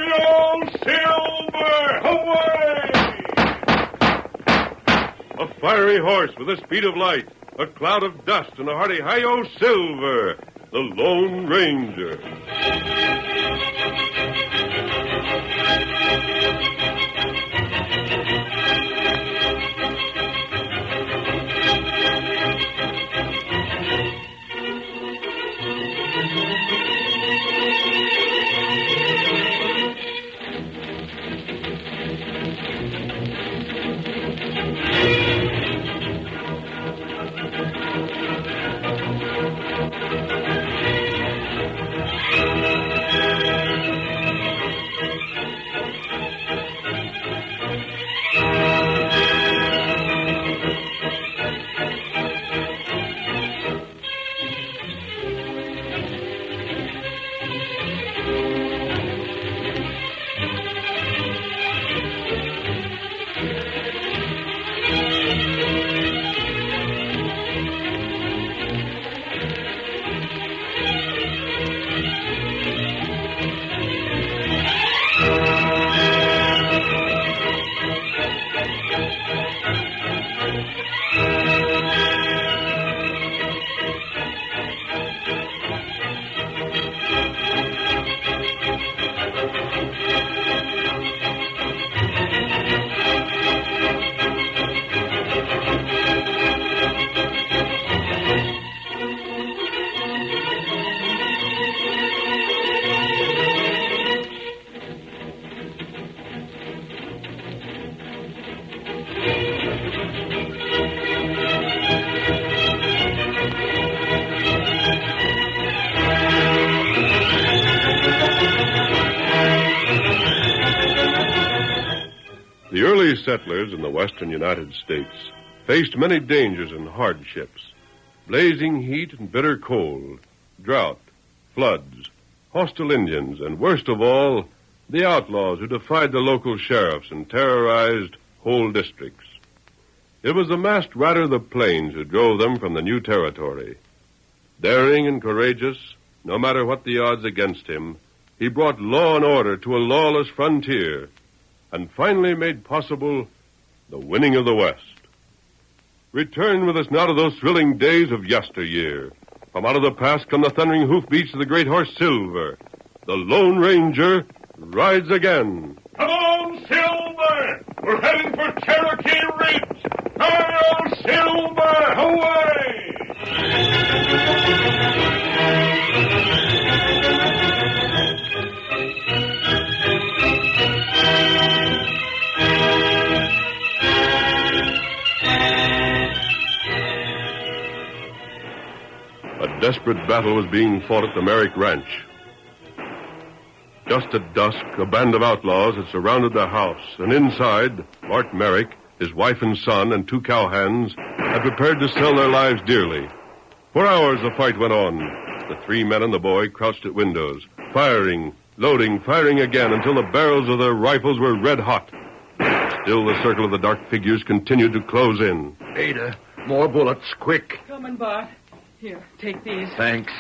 Hi-yo, Silver! Away! A fiery horse with the speed of light, a cloud of dust, and a hearty hi-yo, Silver, the Lone Ranger. The early settlers in the western United States faced many dangers and hardships. Blazing heat and bitter cold, drought, floods, hostile Indians, and worst of all, the outlaws who defied the local sheriffs and terrorized whole districts. It was the masked rider of the plains who drove them from the new territory. Daring and courageous, no matter what the odds against him, he brought law and order to a lawless frontier and finally made possible the winning of the West. Return with us now to those thrilling days of yesteryear. From out of the past come the thundering hoofbeats of the great horse Silver. The Lone Ranger rides again. Come on, Silver! We're heading for Cherokee Ridge! Hi-yo, Silver! Away! A desperate battle was being fought at the Merrick Ranch. Just at dusk, a band of outlaws had surrounded the house, and inside, Bart Merrick, his wife and son, and 2 cowhands had prepared to sell their lives dearly. For hours the fight went on. The 3 men and the boy crouched at windows, firing, loading, firing again until the barrels of their rifles were red hot. Still the circle of the dark figures continued to close in. Ada, more bullets, quick. Coming, Bart. Here, take these. Thanks.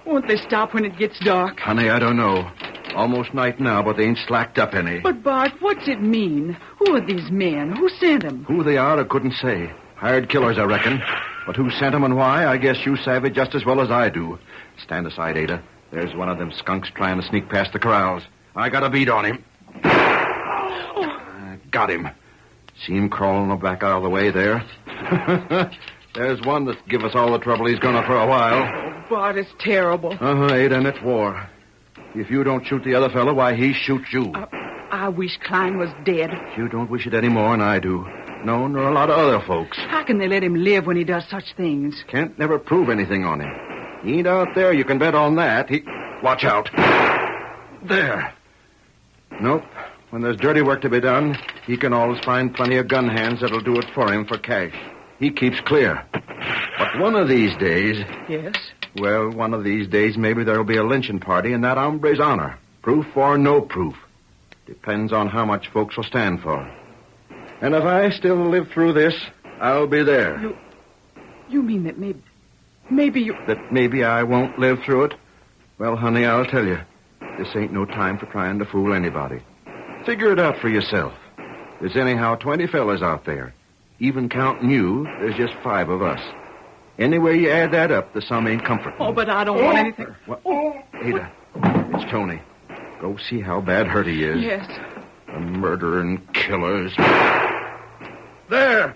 Won't they stop when it gets dark? Honey, I don't know. Almost night now, but they ain't slacked up any. But, Bart, what's it mean? Who are these men? Who sent them? Who they are, I couldn't say. Hired killers, I reckon. But who sent them and why, I guess you savvy just as well as I do. Stand aside, Ada. There's one of them skunks trying to sneak past the corrals. I got a beat on him. Got him. See him crawling back out of the way there? There's one that give us all the trouble he's gonna for a while. Oh, Bart, it's terrible. Ada, and it's war. If you don't shoot the other fellow, why, he shoots you. I wish Klein was dead. You don't wish it any more than I do. No, nor a lot of other folks. How can they let him live when he does such things? Can't never prove anything on him. He ain't out there, you can bet on that. Watch out. There. Nope. When there's dirty work to be done, he can always find plenty of gun hands that'll do it for him for cash. He keeps clear. But one of these days... Yes? Well, one of these days, maybe there'll be a lynching party in that hombre's honor. Proof or no proof. Depends on how much folks will stand for. And if I still live through this, I'll be there. You mean that maybe you... That maybe I won't live through it? Well, honey, I'll tell you. This ain't no time for trying to fool anybody. Figure it out for yourself. There's anyhow 20 fellas out there. Even counting you, there's just 5 of us. Anyway you add that up, the sum ain't comforting. Oh, but I don't want anything. What? Ada, it's Tony. Go see how bad hurt he is. Yes. The murdering killers. There!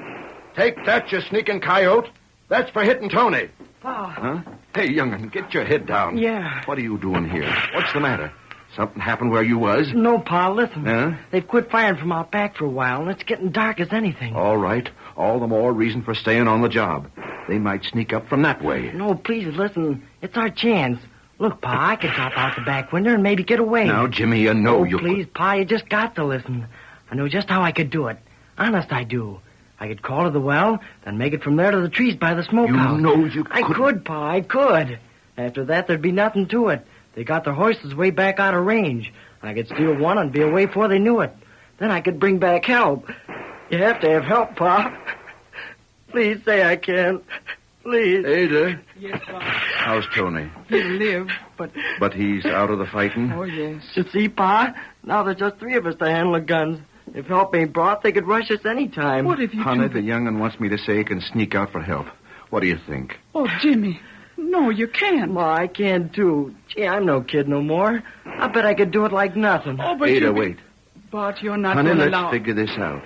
Take that, you sneaking coyote. That's for hitting Tony. Pa. Huh? Hey, young'un, get your head down. Yeah. What are you doing here? What's the matter? Something happened where you was? No, Pa, listen. Huh? They've quit firing from out back for a while, and it's getting dark as anything. All right. All the more reason for staying on the job. They might sneak up from that way. No, please, listen. It's our chance. Look, Pa, I could drop out the back window and maybe get away. Now, Jimmy, you know Oh, you please, Pa, you just got to listen. I know just how I could do it. Honest, I do. I could crawl to the well, then make it from there to the trees by the smokehouse. You know you I couldn't. could, Pa, I could. After that, there'd be nothing to it. They got their horses way back out of range. I could steal one and be away before they knew it. Then I could bring back help. You have to have help, Pa. Please say I can. Please. Ada, Yes, Pa. how's Tony? He'll live, but... But he's out of the fighting? Oh, yes. You see, Pa? Now there's just 3 of us to handle the guns. If help ain't brought, they could rush us any time. What if you Honey, do... the young'un wants me to say he can sneak out for help. What do you think? Oh, Jimmy. No, you can't. Ma, I can too. Gee, I'm no kid no more. I bet I could do it like nothing. Oh, but Ada, you... wait. But you're not Honey, going to let's allow... figure this out.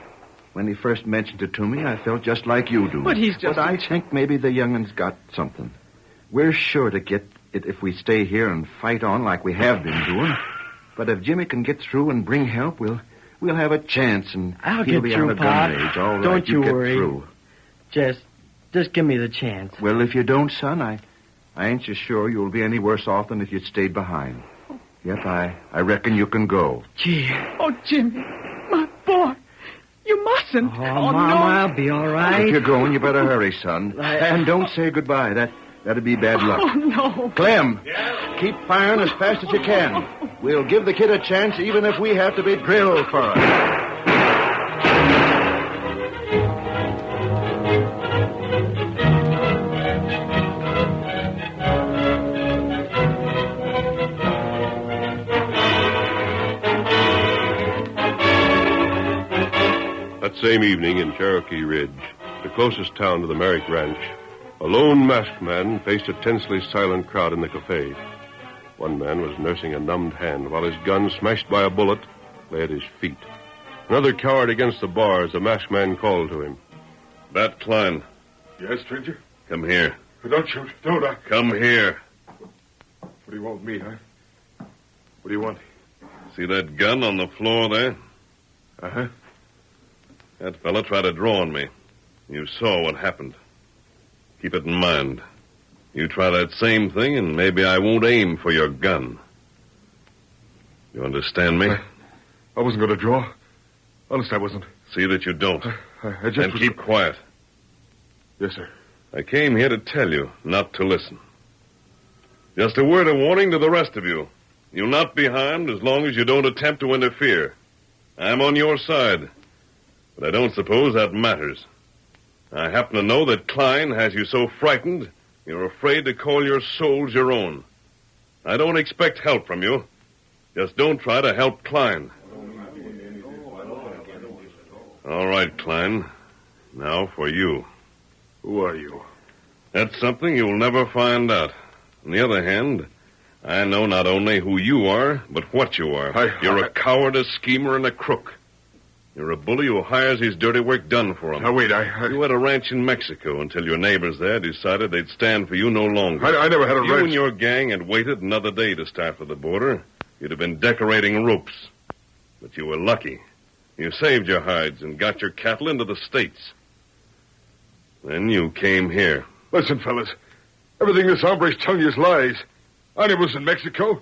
When he first mentioned it to me, I felt just like you do. But he's just... But I think maybe the young'un's got something. We're sure to get it if we stay here and fight on like we have been doing. But if Jimmy can get through and bring help, we'll have a chance, and I'll he'll get be through, out of Pop. gun range. All right, Don't you get worry. through. Just give me the chance. Well, if you don't, son, I ain't so sure you'll be any worse off than if you'd stayed behind. Yep, I reckon you can go. Gee. Oh, Jimmy. My boy. You mustn't. Oh, Mama, no. I'll be all right. If you're going, you better hurry, son. And don't say goodbye. That'd be bad luck. Oh, no. Clem, keep firing as fast as you can. We'll give the kid a chance even if we have to be drilled for it. That same evening in Cherokee Ridge, the closest town to the Merrick Ranch, a lone masked man faced a tensely silent crowd in the cafe. One man was nursing a numbed hand while his gun, smashed by a bullet, lay at his feet. Another cowered against the bar as the masked man called to him. That Klein. Yes, stranger? Come here. Don't shoot. Don't. Come here. What do you want with me, huh? What do you want? See that gun on the floor there? Uh-huh. That fella tried to draw on me. You saw what happened. Keep it in mind. You try that same thing, and maybe I won't aim for your gun. You understand me? I wasn't going to draw. Honest, I wasn't. See that you don't. I just And was... keep quiet. Yes, sir. I came here to tell you, not to listen. Just a word of warning to the rest of you. You'll not be harmed as long as you don't attempt to interfere. I'm on your side. But I don't suppose that matters. I happen to know that Klein has you so frightened, you're afraid to call your souls your own. I don't expect help from you. Just don't try to help Klein. All right, Klein. Now for you. Who are you? That's something you'll never find out. On the other hand, I know not only who you are, but what you are. You're a coward, a schemer, and a crook. You're a bully who hires his dirty work done for him. Now, wait, You had a ranch in Mexico until your neighbors there decided they'd stand for you no longer. I never had a You ranch. and your gang had waited another day to start for the border. You'd have been decorating ropes. But you were lucky. You saved your hides and got your cattle into the States. Then you came here. Listen, fellas. Everything this hombre's telling you is lies. I never was in Mexico.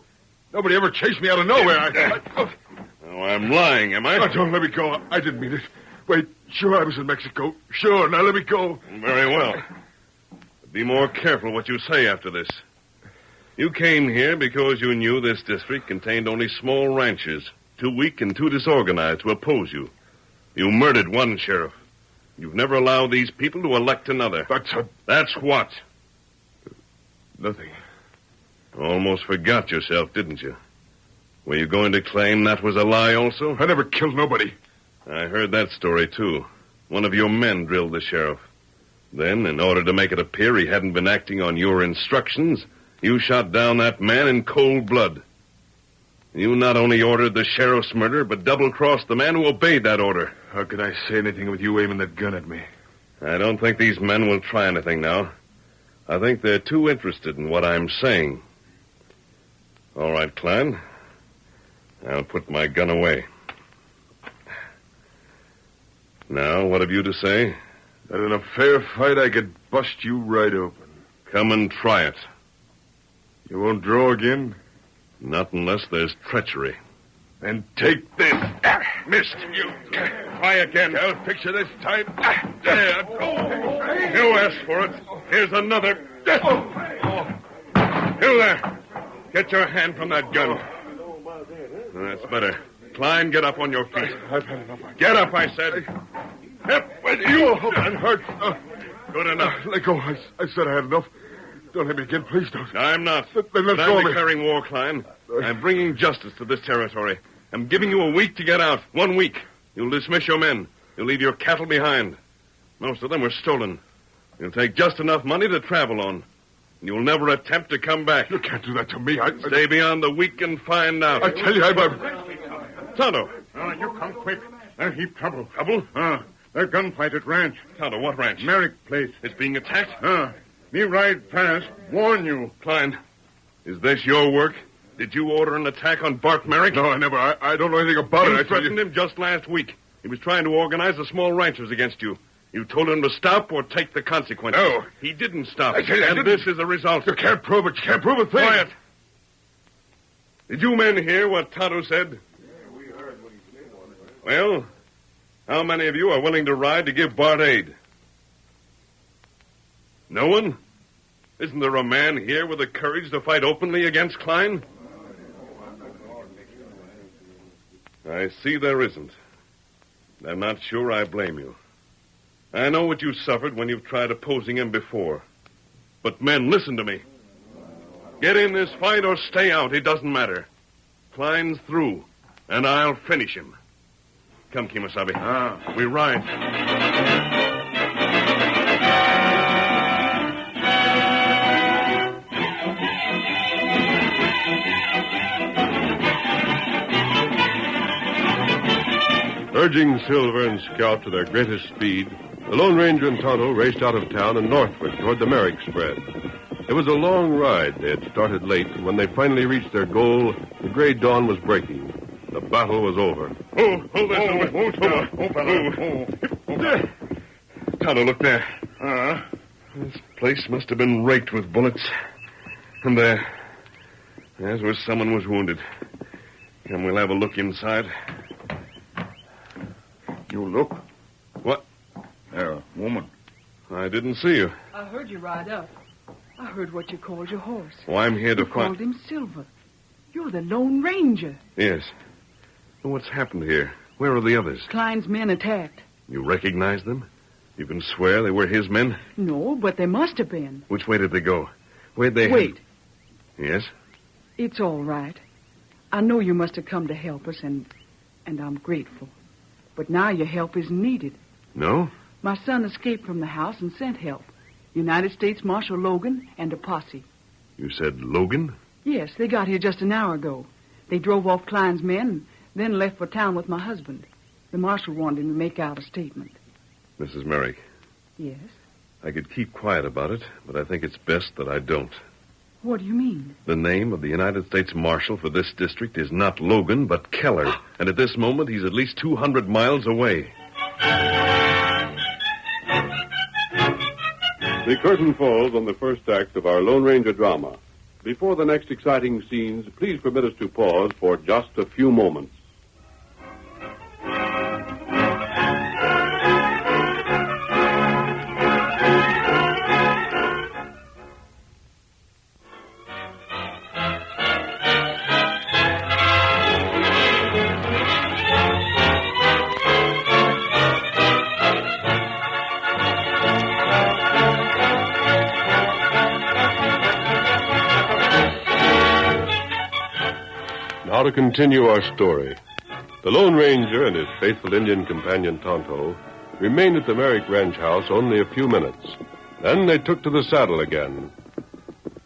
Nobody ever chased me out of nowhere. Oh, I'm lying, am I? Don't let me go. I didn't mean it. Wait, sure I was in Mexico. Sure, now let me go. Very well. But be more careful what you say after this. You came here because you knew this district contained only small ranches, too weak and too disorganized to oppose you. You murdered one sheriff. You've never allowed these people to elect another. That's what? Nothing. Almost forgot yourself, didn't you? Were you going to claim that was a lie also? I never killed nobody. I heard that story, too. One of your men drilled the sheriff. Then, in order to make it appear he hadn't been acting on your instructions, you shot down that man in cold blood. You not only ordered the sheriff's murder, but double-crossed the man who obeyed that order. How could I say anything with you aiming that gun at me? I don't think these men will try anything now. I think they're too interested in what I'm saying. All right, Klein. I'll put my gun away. Now, what have you to say? That in a fair fight, I could bust you right open. Come and try it. You won't draw again? Not unless there's treachery. Then take this. Missed. You try again. I'll fix you this time. There. You asked for it. Here's another. You there. Get your hand from that gun. That's better. Klein, get up on your feet. I've had enough. Get up, I said. Up with you. That hurt. Good enough. Let go. I said I had enough. Don't hit me again, please don't. I'm not. Then let's I'm go. declaring war, Klein. I'm bringing justice to this territory. I'm giving you a week to get out. 1 week. You'll dismiss your men. You'll leave your cattle behind. Most of them were stolen. You'll take just enough money to travel on. And you'll never attempt to come back. You can't do that to me. Stay beyond the week and find out. I tell you, Tonto. You come quick. There's heap trouble. Trouble? There's gunfight at ranch. Tonto, what ranch? Merrick place. It's being attacked? Me ride fast. Warn you. Klein, is this your work? Did you order an attack on Bart Merrick? No, I never. I don't know anything about it. You I tell threatened him just last week. He was trying to organize the small ranchers against you. You told him to stop or take the consequences. No. He didn't stop. I tell you, I and didn't. this is the result. You can't prove it. You can't prove a thing. Quiet. Did you men hear what Tonto said? Yeah, we heard what he said. Well, how many of you are willing to ride to give Bart aid? No one? Isn't there a man here with the courage to fight openly against Klein? I see there isn't. I'm not sure I blame you. I know what you suffered when you've tried opposing him before. But men, listen to me. Get in this fight or stay out. It doesn't matter. Klein's through, and I'll finish him. Come, Kimasabi. We ride. Urging Silver and Scout to their greatest speed, the Lone Ranger and Tonto raced out of town and northward toward the Merrick spread. It was a long ride. They had started late, and when they finally reached their goal, the gray dawn was breaking. The battle was over. Hold there, Tonto, look there. This place must have been raked with bullets. And there's where someone was wounded. Come, we'll have a look inside. You look. What? There, woman. I didn't see you. I heard you ride up. I heard what you called your horse. Well, I'm here to You called him Silver. You're the Lone Ranger. Yes. Well, what's happened here? Where are the others? Klein's men attacked. You recognize them? You can swear they were his men? No, but they must have been. Which way did they go? Where'd they Wait. Yes? It's all right. I know you must have come to help us, and I'm grateful. But now your help isn't needed. No? My son escaped from the house and sent help. United States Marshal Logan and a posse. You said Logan? Yes, they got here just an hour ago. They drove off Klein's men, then left for town with my husband. The marshal wanted him to make out a statement. Mrs. Merrick, Yes? I could keep quiet about it, but I think it's best that I don't. What do you mean? The name of the United States Marshal for this district is not Logan, but Keller. And at this moment, he's at least 200 miles away. The curtain falls on the first act of our Lone Ranger drama. Before the next exciting scenes, please permit us to pause for just a few moments. Now to continue our story. The Lone Ranger and his faithful Indian companion Tonto remained at the Merrick Ranch house only a few minutes. Then they took to the saddle again.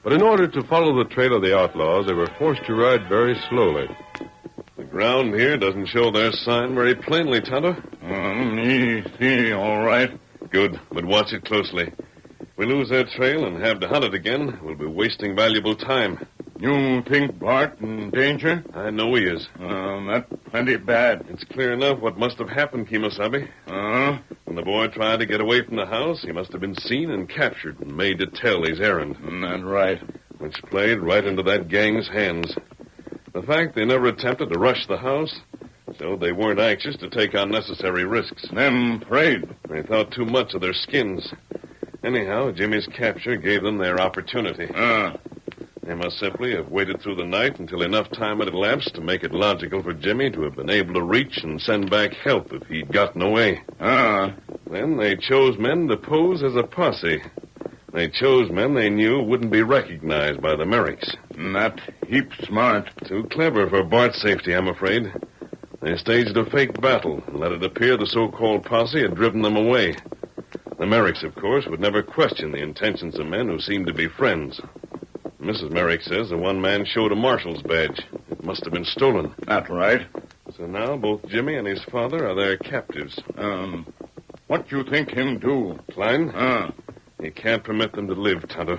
But in order to follow the trail of the outlaws, they were forced to ride very slowly. The ground here doesn't show their sign very plainly, Tonto. See, all right. Good, but watch it closely. If we lose their trail and have to hunt it again, we'll be wasting valuable time. You think Bart in danger? I know he is. That's plenty bad. It's clear enough what must have happened, Kimosabe. When the boy tried to get away from the house, he must have been seen and captured and made to tell his errand. That's right. Which played right into that gang's hands. The fact they never attempted to rush the house showed they weren't anxious to take unnecessary risks. Them afraid. They thought too much of their skins. Anyhow, Jimmy's capture gave them their opportunity. They must simply have waited through the night until enough time had elapsed to make it logical for Jimmy to have been able to reach and send back help if he'd gotten away. Then they chose men to pose as a posse. They chose men they knew wouldn't be recognized by the Merricks. That heap smart. Too clever for Bart's safety, I'm afraid. They staged a fake battle and let it appear the so-called posse had driven them away. The Merricks, of course, would never question the intentions of men who seemed to be friends. Mrs. Merrick says the one man showed a marshal's badge. It must have been stolen. That's right. So now both Jimmy and his father are their captives. What you think him do? Klein? He can't permit them to live, Tonto.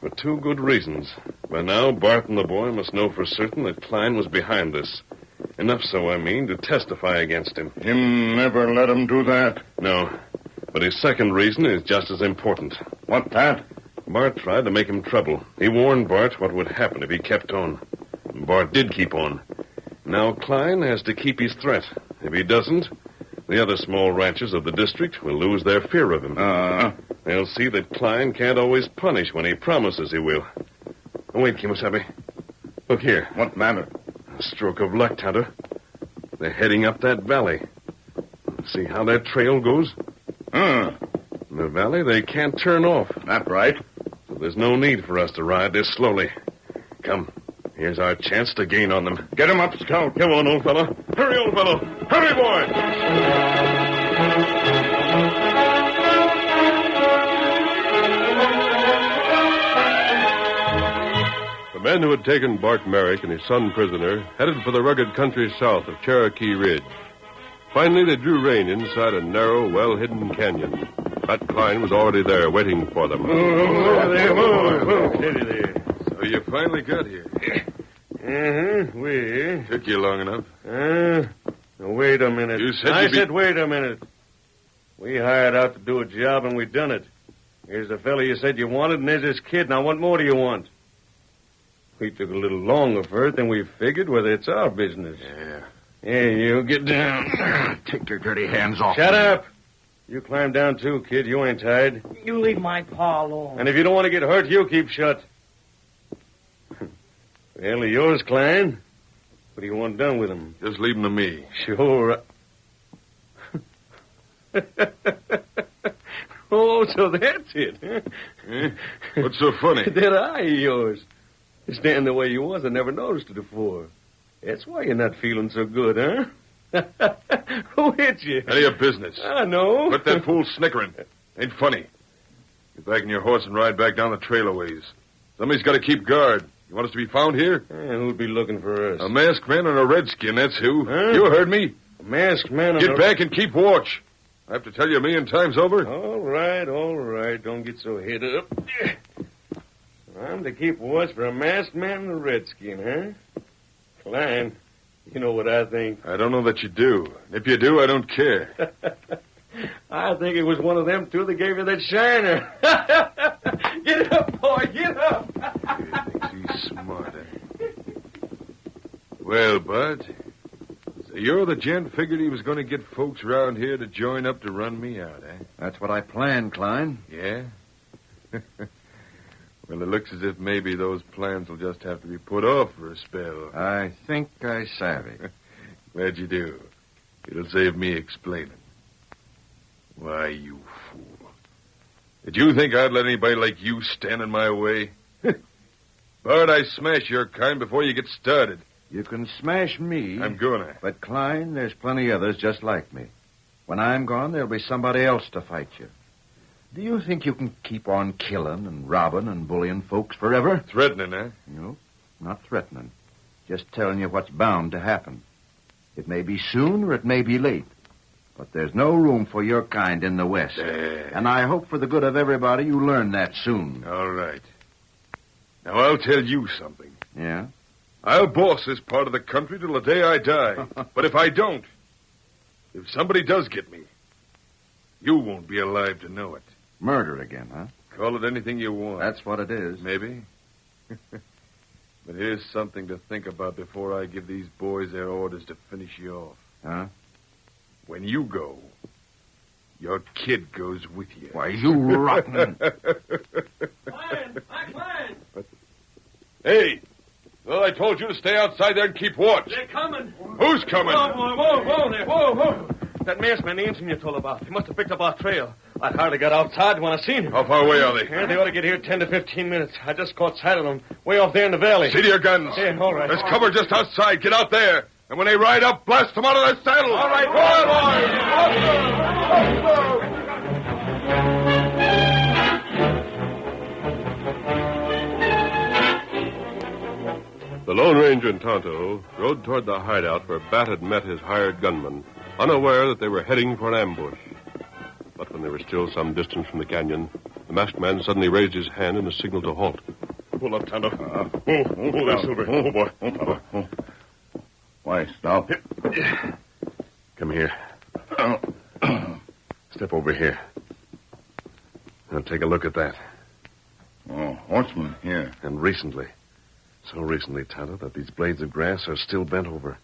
For two good reasons. By now, Bart and the boy must know for certain that Klein was behind this. Enough so, I mean, to testify against him. Him never let him do that. No. But his second reason is just as important. What that? Bart tried to make him trouble. He warned Bart what would happen if he kept on. Bart did keep on. Now Klein has to keep his threat. If he doesn't, the other small ranchers of the district will lose their fear of him. They'll see that Klein can't always punish when he promises he will. Oh, wait, Kimosabe. Look here. What matter? A stroke of luck, Tonto. They're heading up that valley. See how that trail goes? In the valley, they can't turn off. That's right. So there's no need for us to ride this slowly. Come, here's our chance to gain on them. Get him up, Scout. Come on, old fellow. Hurry, old fellow. Hurry, boy. The men who had taken Bart Merrick and his son prisoner headed for the rugged country south of Cherokee Ridge. Finally, they drew rein inside a narrow, well-hidden canyon. Pat Klein was already there, waiting for them. Steady there. So you finally got here. We. Took you long enough. Wait a minute. You said I said wait a minute. We hired out to do a job, and we done it. Here's the fella you said you wanted, and there's this kid. Now, what more do you want? We took a little longer for it than we figured, whether it's our business. Yeah. Yeah, you get down. Take your dirty hands off Shut me. up. You climb down, too, kid. You ain't tied. You leave my paw alone. And if you don't want to get hurt, you keep shut. Well, they're yours, Klein. What do you want done with them? Just leave him to me. Sure. Oh, so that's it, huh? What's so funny? That eye of yours. Standing the way you was, I never noticed it before. That's why you're not feeling so good, huh? Who hit you? None of your business. I know. Quit that fool snickering. Ain't funny. Get back on your horse and ride back down the trail a ways. Somebody's got to keep guard. You want us to be found here? Who'd be looking for us? A masked man and a redskin, that's who. Huh? You heard me. A masked man. Get back and keep watch. I have to tell you a million times over. All right. Don't get so hit up. I'm to keep watch for a masked man and a redskin, huh? Klein, you know what I think. I don't know that you do. If you do, I don't care. I think it was one of them two that gave you that shiner. Get up, boy, get up. He thinks he's smart, eh? Well, Bud, so you're the gent figured he was going to get folks around here to join up to run me out, eh? That's what I planned, Klein. Yeah? Well, it looks as if maybe those plans will just have to be put off for a spell. I think I savvy. Glad you do. It'll save me explaining. Why, you fool. Did you think I'd let anybody like you stand in my way? Bart, I smash your kind before you get started. You can smash me. I'm gonna. But, Klein, there's plenty others just like me. When I'm gone, there'll be somebody else to fight you. Do you think you can keep on killing and robbing and bullying folks forever? Threatening, eh? No, not threatening. Just telling you what's bound to happen. It may be soon or it may be late. But there's no room for your kind in the West. And I hope for the good of everybody you learn that soon. All right. Now, I'll tell you something. Yeah? I'll boss this part of the country till the day I die. But if I don't, if somebody does get me, you won't be alive to know it. Murder again, huh? Call it anything you want. That's what it is. Maybe. But here's something to think about before I give these boys their orders to finish you off. Huh? When you go, your kid goes with you. Why, you rotten... Klein! Klein! Hey! Well, I told you to stay outside there and keep watch. They're coming. Who's coming? Whoa. That masked man, the Indian you told about. He must have picked up our trail. I hardly got outside when I seen him. How far away are they? Yeah, they ought to get here 10 to 15 minutes. I just caught sight of them way off there in the valley. See to your guns. Yeah, all right. There's cover just outside. Get out there. And when they ride up, blast them out of their saddles. All right, The Lone Ranger and Tonto rode toward the hideout where Bat had met his hired gunman, unaware that they were heading for an ambush. But when they were still some distance from the canyon, the masked man suddenly raised his hand in a signal to halt. Pull up, Tonto. Pull there, Silver. Oh, boy. Oh. Why, stop. Come here. Step over here. Now take a look at that. Oh, horseman, here. And recently. So recently, Tonto, that these blades of grass are still bent over.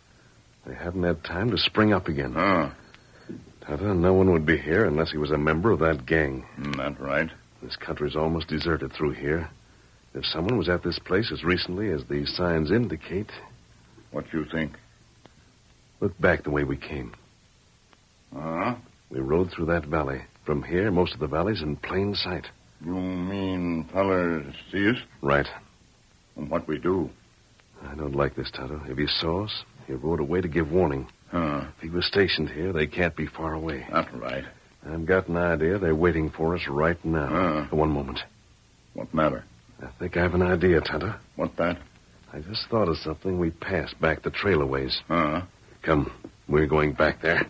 They haven't had time to spring up again. Tonto, no one would be here unless he was a member of that gang. That's right. This country's almost deserted through here. If someone was at this place as recently as these signs indicate... What you think? Look back the way we came. We rode through that valley. From here, most of the valley's in plain sight. You mean fellers see us? Right. And what we do? I don't like this, Tonto. If he saw us, he rode away to give warning. If he was stationed here, they can't be far away. That's right. I've got an idea they're waiting for us right now. One moment. What matter? I think I have an idea, Tonto. What that? I just thought of something we passed back the trail a ways. Huh? Come, we're going back there.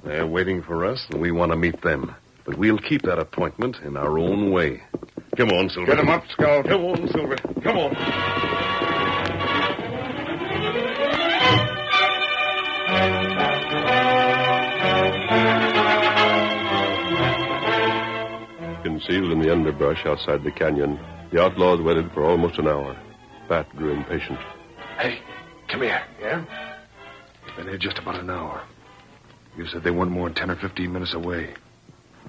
They're waiting for us, and we want to meet them. But we'll keep that appointment in our own way. Come on, Silver. Get him up, Scout. Come on, Silver. Come on. Concealed in the underbrush outside the canyon, the outlaws waited for almost an hour. Bat grew impatient. Hey, come here. Yeah? Been here just about an hour. You said they weren't more than 10 or 15 minutes away.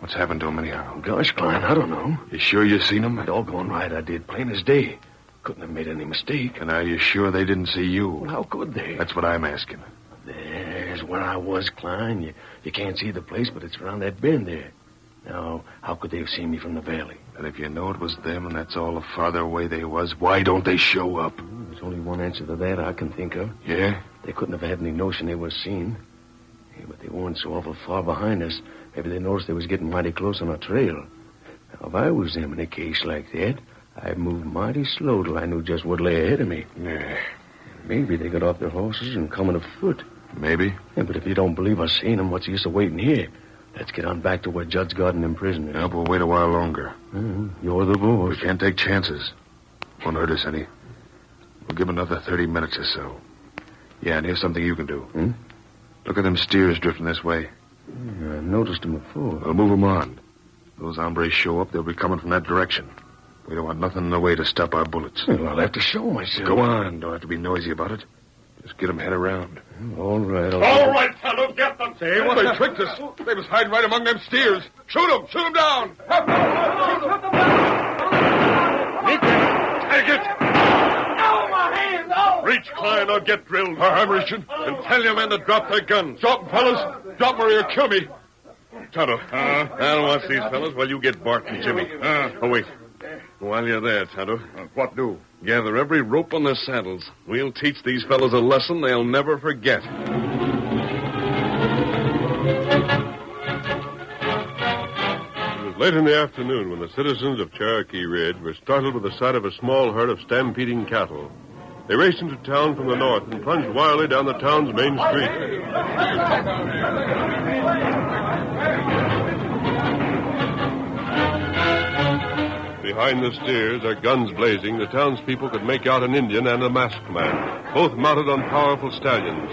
What's happened to them anyhow? Gosh, Klein, I don't know. You sure you seen them? Doggone right I did, plain as day. Couldn't have made any mistake. And are you sure they didn't see you? Well, how could they? That's what I'm asking. There's where I was, Klein. You can't see the place, but it's around that bend there. Now, how could they have seen me from the valley? And if you know it was them and that's all the farther away they was, why don't they show up? There's only one answer to that I can think of. Yeah? They couldn't have had any notion they was seen. Yeah, but they weren't so awful far behind us. Maybe they noticed they was getting mighty close on our trail. Now, if I was them in a case like that, I'd move mighty slow till I knew just what lay ahead of me. Yeah. Maybe they got off their horses and coming afoot. Maybe. Yeah, but if you don't believe us seen them, what's the use of waiting here? Let's get on back to where Judd's got them prisoners. Yeah, we'll wait a while longer. You're the boss. We can't take chances. Won't hurt us any. We'll give another 30 minutes or so. Yeah, and here's something you can do. Look at them steers drifting this way. Yeah, I noticed them before. We'll move them on. Those hombres show up, they'll be coming from that direction. We don't want nothing in the way to stop our bullets. Well, I'll have to show myself. Go on. Don't have to be noisy about it. Just get them head around. All right. All right, fellow, get them. Hey, well, they tricked us. They was hiding right among them steers. Shoot them! Shoot them down! Take it. Reach, Klein, or get drilled. I'm reaching. And tell your men to drop their guns. Drop them, fellas. Drop them or you'll kill me. Tonto, I'll watch these fellas while you get Bart and Jimmy. Oh, wait. While you're there, Tonto, What do? Gather every rope on their saddles. We'll teach these fellows a lesson they'll never forget. It was late in the afternoon when the citizens of Cherokee Ridge were startled with the sight of a small herd of stampeding cattle. They raced into town from the north and plunged wildly down the town's main street. Behind the steers, their guns blazing, the townspeople could make out an Indian and a masked man, both mounted on powerful stallions.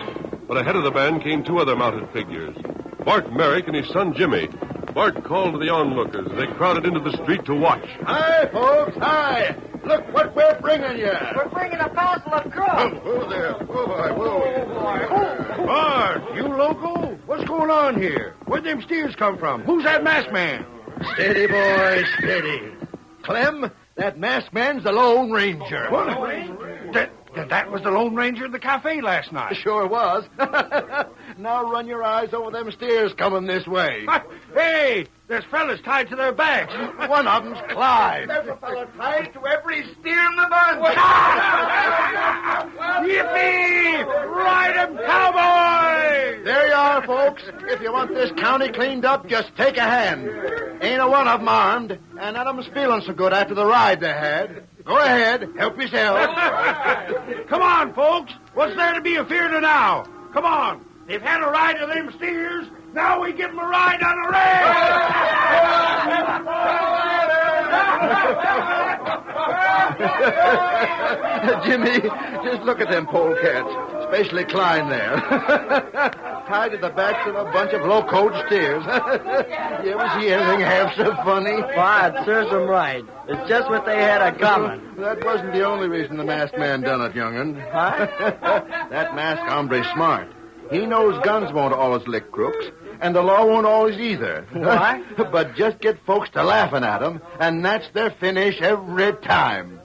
But ahead of the band came two other mounted figures, Bart Merrick and his son Jimmy. Bart called to the onlookers as they crowded into the street to watch. Hi, folks, hi. Look what we're bringing you. We're bringing a parcel of grub. Whoa there. Whoa, boy, whoa. Bart, you local? What's going on here? Where'd them steers come from? Who's that masked man? Steady, boy, steady. Clem, that masked man's the Lone Ranger. What? That was the Lone Ranger in the cafe last night. Sure was. Now run your eyes over them steers coming this way. Hey, there's fellas tied to their backs. One of them's Klein. There's a fella tied to every steer in the bunch. Yippee! Ride 'em, cowboy! There you are, folks. If you want this county cleaned up, just take a hand. Ain't a one of them armed, and none of them's feeling so good after the ride they had. Go ahead, help yourself. Come on, folks. What's there to be afeard of now? Come on. They've had a ride of them steers. Now we give them a ride on a race. Jimmy, just look at them polecats, especially Klein there. Tied to the backs of a bunch of low-coat steers. You ever see anything half so funny? Why, it serves them right. It's just what they had a common. That wasn't the only reason the masked man done it, young'un. Huh? That masked hombre's smart. He knows guns won't always lick crooks, and the law won't always either. Why? But just get folks to laughing at him, and that's their finish every time.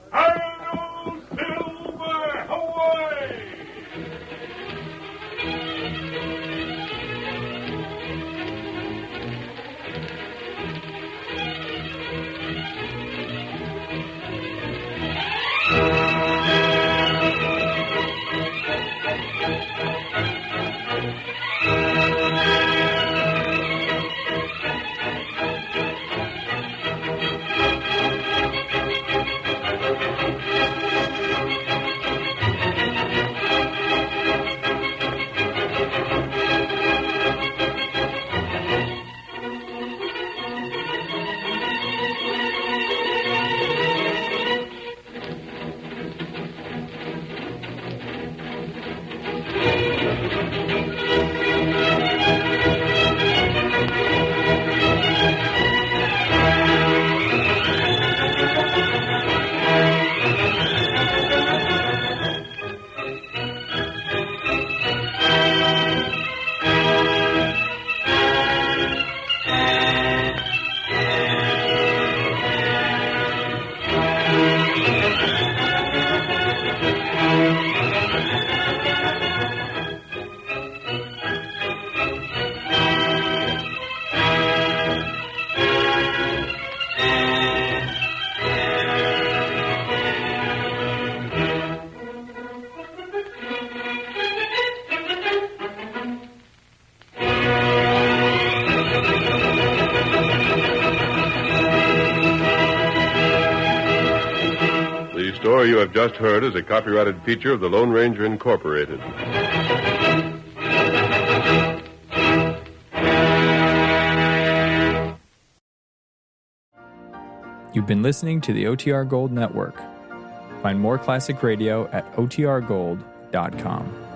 The story you have just heard is a copyrighted feature of the Lone Ranger Incorporated. You've been listening to the OTR Gold Network. Find more classic radio at otrgold.com.